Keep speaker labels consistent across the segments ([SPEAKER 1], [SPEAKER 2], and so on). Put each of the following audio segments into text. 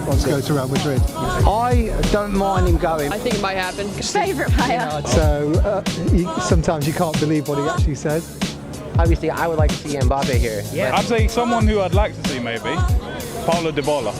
[SPEAKER 1] Wants to go to Real Madrid.
[SPEAKER 2] I don't mind him going.
[SPEAKER 3] I think it might happen.
[SPEAKER 4] Favourite player.
[SPEAKER 1] So sometimes you can't believe what he actually says.
[SPEAKER 2] Obviously, I would like to see Mbappe here.
[SPEAKER 5] Yeah. I'd say someone who I'd like to see maybe, Paulo Dybala.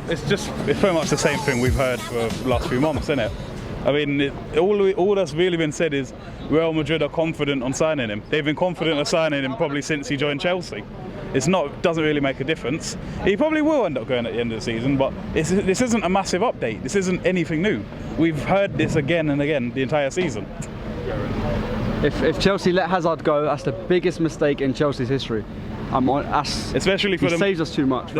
[SPEAKER 5] It's pretty much the same thing we've heard for the last few months, isn't it? I mean, all that's really been said is Real Madrid are confident on signing him. They've been confident of signing him probably since he joined Chelsea. Doesn't really make a difference. He probably will end up going at the end of the season, but this isn't a massive update. This isn't anything new. We've heard this again and again the entire season.
[SPEAKER 6] If Chelsea let Hazard go, that's the biggest mistake in Chelsea's history.
[SPEAKER 5] Especially for
[SPEAKER 6] them. He saves us too much.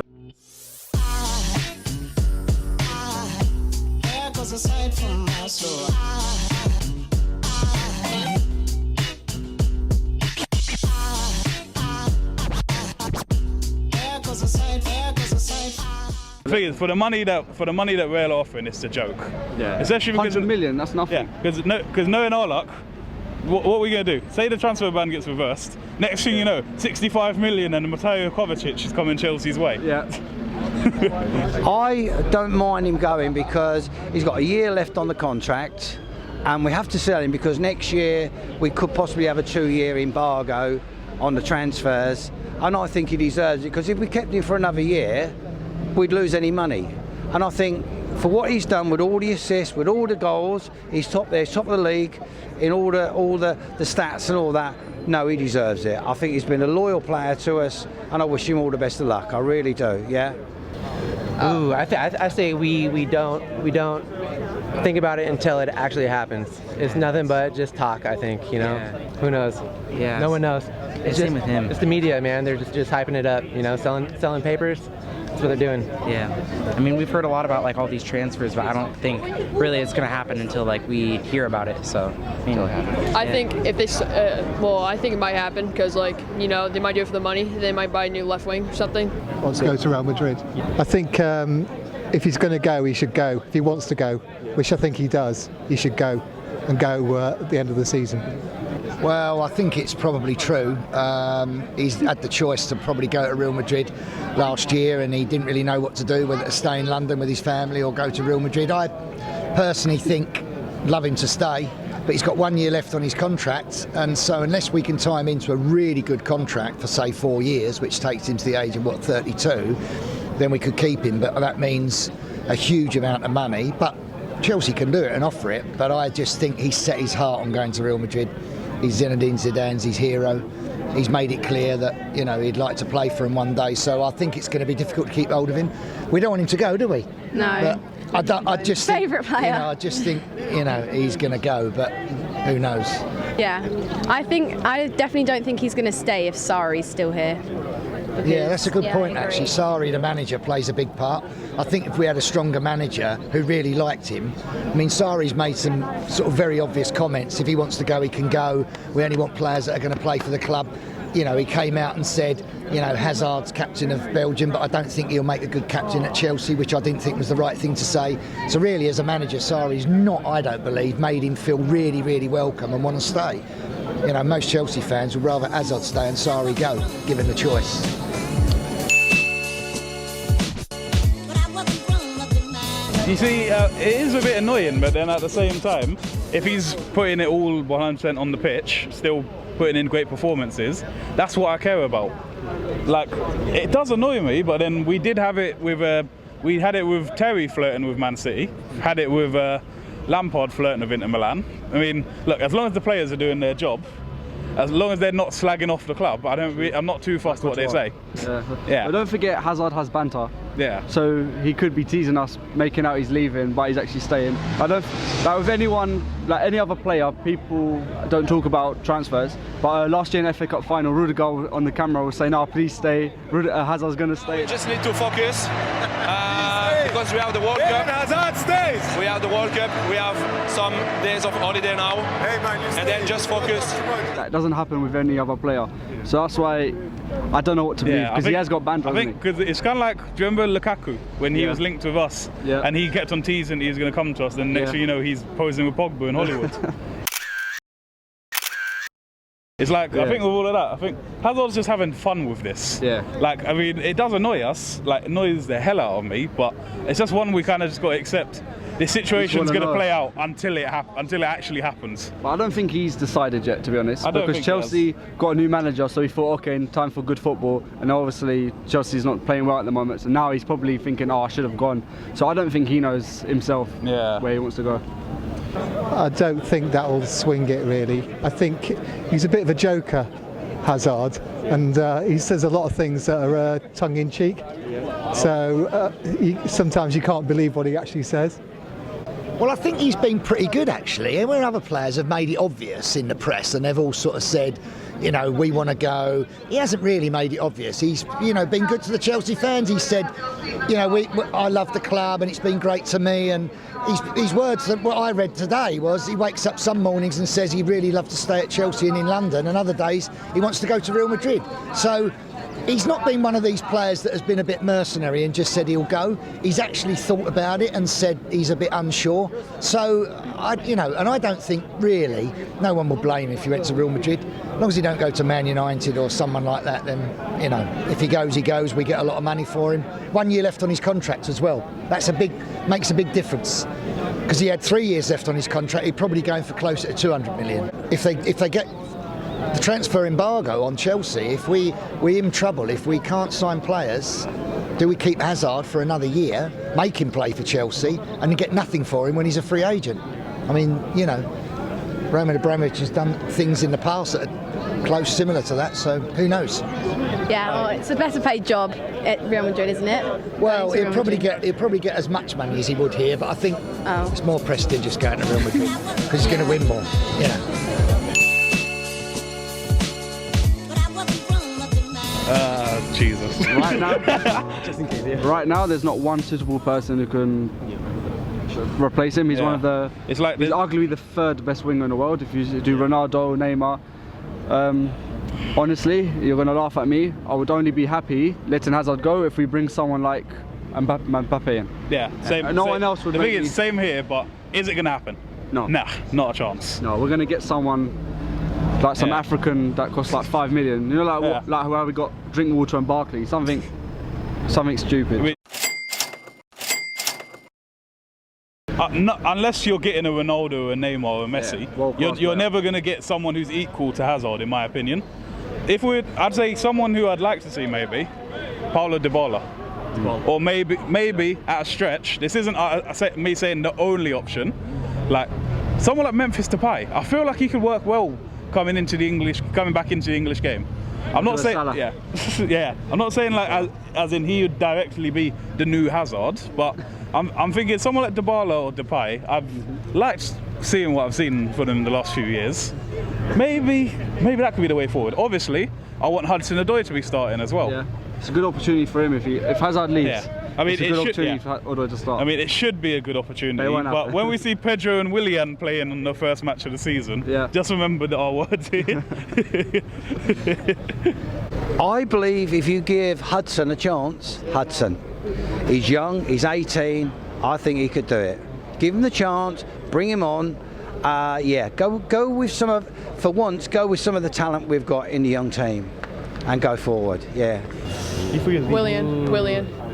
[SPEAKER 5] The thing is, for the money that Real are offering, it's a joke.
[SPEAKER 6] Yeah.
[SPEAKER 5] Especially because
[SPEAKER 6] 100 million, that's nothing.
[SPEAKER 5] Yeah, because knowing our luck, what are we going to do? Say the transfer ban gets reversed. Next thing you know, 65 million and Mateo Kovacic is coming Chelsea's way.
[SPEAKER 6] Yeah.
[SPEAKER 2] I don't mind him going because he's got a year left on the contract, and we have to sell him because next year we could possibly have a 2-year embargo on the transfers, and I think he deserves it because if we kept him for another year, we'd lose any money. And I think for what he's done with all the assists, with all the goals, he's top there, he's top of the league in all the stats and all that. No, he deserves it. I think he's been a loyal player to us, and I wish him all the best of luck. I really do. Yeah.
[SPEAKER 7] Ooh, I say we don't think about it until it actually happens. It's nothing but just talk. I think
[SPEAKER 8] Yeah.
[SPEAKER 7] Who knows?
[SPEAKER 8] Yeah.
[SPEAKER 7] No one knows. It's
[SPEAKER 8] Same with him.
[SPEAKER 7] It's the media, man. They're just hyping it up. Selling papers. That's what they're doing.
[SPEAKER 8] Yeah. I mean, we've heard a lot about like all these transfers, but I don't think really it's going to happen until like we hear about it. So it'll happen.
[SPEAKER 3] I think if they, I think it might happen because they might do it for the money. They might buy a new left wing or something.
[SPEAKER 1] Wants to go to Real Madrid. I think if he's going to go, he should go. If he wants to go, which I think he does, he should go and go at the end of the season.
[SPEAKER 9] Well, I think it's probably true. He's had the choice to probably go to Real Madrid last year, and he didn't really know what to do, whether to stay in London with his family or go to Real Madrid. I personally think love him to stay, but he's got 1 year left on his contract, and so unless we can tie him into a really good contract for say 4 years, which takes him to the age of 32, then we could keep him, but that means a huge amount of money. But Chelsea can do it and offer it, but I just think he's set his heart on going to Real Madrid. He's Zinedine Zidane's his hero. He's made it clear that he'd like to play for him one day. So I think it's going to be difficult to keep hold of him. We don't want him to go, do we?
[SPEAKER 4] No.
[SPEAKER 9] But I just
[SPEAKER 4] favourite player.
[SPEAKER 9] I just think he's going to go, but who knows?
[SPEAKER 4] Yeah, I definitely don't think he's going to stay if Sarri's still here.
[SPEAKER 9] Yeah, that's a good point actually. Sarri, the manager, plays a big part. I think if we had a stronger manager who really liked him, Sarri's made some sort of very obvious comments. If he wants to go, he can go. We only want players that are going to play for the club. He came out and said, Hazard's captain of Belgium, but I don't think he'll make a good captain at Chelsea, which I didn't think was the right thing to say. So really, as a manager, Sarri's not, I don't believe, made him feel really, really welcome and want to stay. Most Chelsea fans would rather Hazard stay and Sarri go, given the choice.
[SPEAKER 5] You see, it is a bit annoying, but then at the same time, if he's putting it all 100% on the pitch, still putting in great performances, that's what I care about. Like, it does annoy me, but then we did have it with we had it with Terry flirting with Man City, had it with Lampard flirting with Inter Milan. I mean, look, as long as the players are doing their job, as long as they're not slagging off the club, I'm not too fussed what they say.
[SPEAKER 6] Yeah. But don't forget, Hazard has banter.
[SPEAKER 5] Yeah.
[SPEAKER 6] So he could be teasing us, making out he's leaving, but he's actually staying. With anyone, like any other player, people don't talk about transfers. But last year in FA Cup final, Rudiger on the camera was saying, "Oh, please stay. Hazard's going to stay."
[SPEAKER 10] We just need to focus because we have the World Cup.
[SPEAKER 11] Hazard stays.
[SPEAKER 10] We at the World Cup, we have some days of holiday now, and then just focus.
[SPEAKER 6] That doesn't happen with any other player, so that's why I don't know what to believe, because he has got banned.
[SPEAKER 5] I think because it's kind of like, do you remember Lukaku when he was linked with us, and he kept on teasing he was going to come to us, then next thing you know he's posing with Pogba in Hollywood. It's like, I think with all of that, I think Hazard's just having fun with this. Like, I mean, it does annoy us, like, it annoys the hell out of me, but it's just one we kind of just got to accept. This situation's going to play out until it actually happens.
[SPEAKER 6] But I don't think he's decided yet, to be honest, because
[SPEAKER 5] think
[SPEAKER 6] Chelsea got a new manager, so he thought, okay, time for good football, and obviously Chelsea's not playing well at the moment, so now he's probably thinking, oh, I should have gone. So I don't think he knows himself where he wants to go.
[SPEAKER 1] I don't think that will swing it really. I think he's a bit of a joker, Hazard, and he says a lot of things that are tongue-in-cheek. So sometimes you can't believe what he actually says.
[SPEAKER 9] Well, I think he's been pretty good actually, and where other players have made it obvious in the press and they've all sort of said, you know, we want to go. He hasn't really made it obvious. He's, you know, been good to the Chelsea fans. He said, you know, I love the club and it's been great to me. And his words, that what I read today was, he wakes up some mornings and says he'd really love to stay at Chelsea and in London, and other days he wants to go to Real Madrid. So he's not been one of these players that has been a bit mercenary and just said he'll go. He's actually thought about it and said he's a bit unsure. So, you know, and I don't think really, no one will blame him if he went to Real Madrid. As long as he don't go to Man United or someone like that, then, you know, if he goes, he goes. We get a lot of money for him. 1 year left on his contract as well. Makes a big difference. Because he had 3 years left on his contract, he'd probably going for closer to 200 million. If they get the transfer embargo on Chelsea, if we're in trouble, if we can't sign players, do we keep Hazard for another year, make him play for Chelsea, and get nothing for him when he's a free agent? I mean, you know, Roman Abramovich has done things in the past that are close, similar to that, so who knows?
[SPEAKER 4] Yeah, well, it's a better paid job at Real Madrid, isn't it?
[SPEAKER 9] Well, he'll probably get as much money as he would here, but I think it's more prestigious going to Real Madrid because he's going to win more, you know.
[SPEAKER 5] Jesus.
[SPEAKER 6] Right now, right now, there's not one suitable person who can replace him. He's one of the. He's arguably the third best winger in the world. If you do Ronaldo, Neymar, honestly, you're gonna laugh at me. I would only be happy letting Hazard go if we bring someone like Mbappe in.
[SPEAKER 5] Yeah, same.
[SPEAKER 6] No one else would.
[SPEAKER 5] The thing is, same here, but is it gonna happen?
[SPEAKER 6] No.
[SPEAKER 5] Nah, not a chance.
[SPEAKER 6] No, we're gonna get someone. Like some African that costs like 5 million, you know, like how we got Drinkwater and Barkley, something stupid.
[SPEAKER 5] Unless you're getting a Ronaldo, a Neymar, or a Messi, you're never going to get someone who's equal to Hazard, in my opinion. I'd say someone who I'd like to see maybe, Paulo Dybala. Or maybe at a stretch. This isn't me saying the only option. Like someone like Memphis Depay. I feel like he could work well coming back into the English game. I'm not saying, I'm not saying like as in he would directly be the new Hazard, but I'm thinking someone like Dybala or Depay. I've liked seeing what I've seen for them the last few years. Maybe that could be the way forward. Obviously, I want Hudson-Odoi to be starting as well.
[SPEAKER 6] Yeah, it's a good opportunity for him if Hazard leaves.
[SPEAKER 5] Yeah. I mean,
[SPEAKER 6] it's a good opportunity for Odoi to start.
[SPEAKER 5] I mean, it should be a good opportunity, but when we see Pedro and Willian playing on the first match of the season, just remember our words here.
[SPEAKER 2] I believe if you give Hudson a chance, he's young, he's 18, I think he could do it. Give him the chance, bring him on. Go with for once, go with some of the talent we've got in the young team and go forward,
[SPEAKER 3] Willian.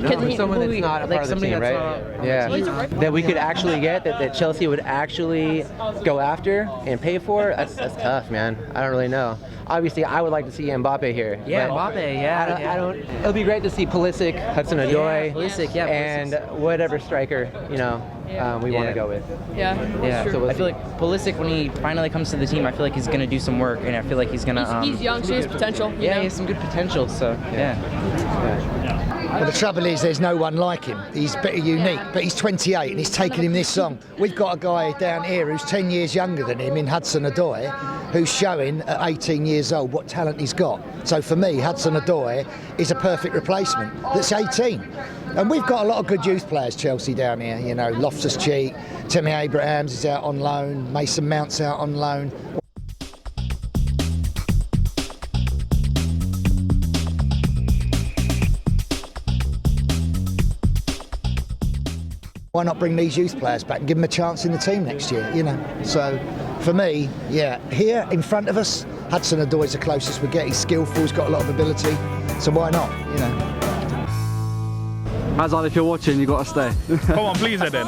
[SPEAKER 7] No, someone that's not a part of the team, right? Yeah. That we could actually get, that Chelsea would actually go after and pay for. That's tough, man. I don't really know. Obviously, I would like to see Mbappe here.
[SPEAKER 8] Yeah, Mbappe. Yeah.
[SPEAKER 7] I don't. It'll be great to see Pulisic, Hudson-Odoi, and whatever striker we want to go with.
[SPEAKER 3] Yeah.
[SPEAKER 7] So
[SPEAKER 8] I feel like Pulisic, when he finally comes to the team, I feel like he's gonna do some work, and I feel like he's gonna.
[SPEAKER 3] He's young, so he has potential.
[SPEAKER 8] He has some good potential. So
[SPEAKER 9] But the trouble is, there's no one like him. He's pretty unique, but he's 28 and he's taken him this long. We've got a guy down here who's 10 years younger than him in Hudson-Odoi, who's showing at 18 years old what talent he's got. So for me, Hudson-Odoi is a perfect replacement. That's 18. And we've got a lot of good youth players, Chelsea, down here. You know, Loftus-Cheek, Timmy Abrahams is out on loan, Mason Mount's out on loan. Why not bring these youth players back and give them a chance in the team next year, you know? So, for me, yeah, here in front of us, Hudson-Odoi's the closest we get. He's skillful, he's got a lot of ability, so why not, you know?
[SPEAKER 6] Hazard, if you're watching, you've got to stay.
[SPEAKER 5] Come on, please, Eden.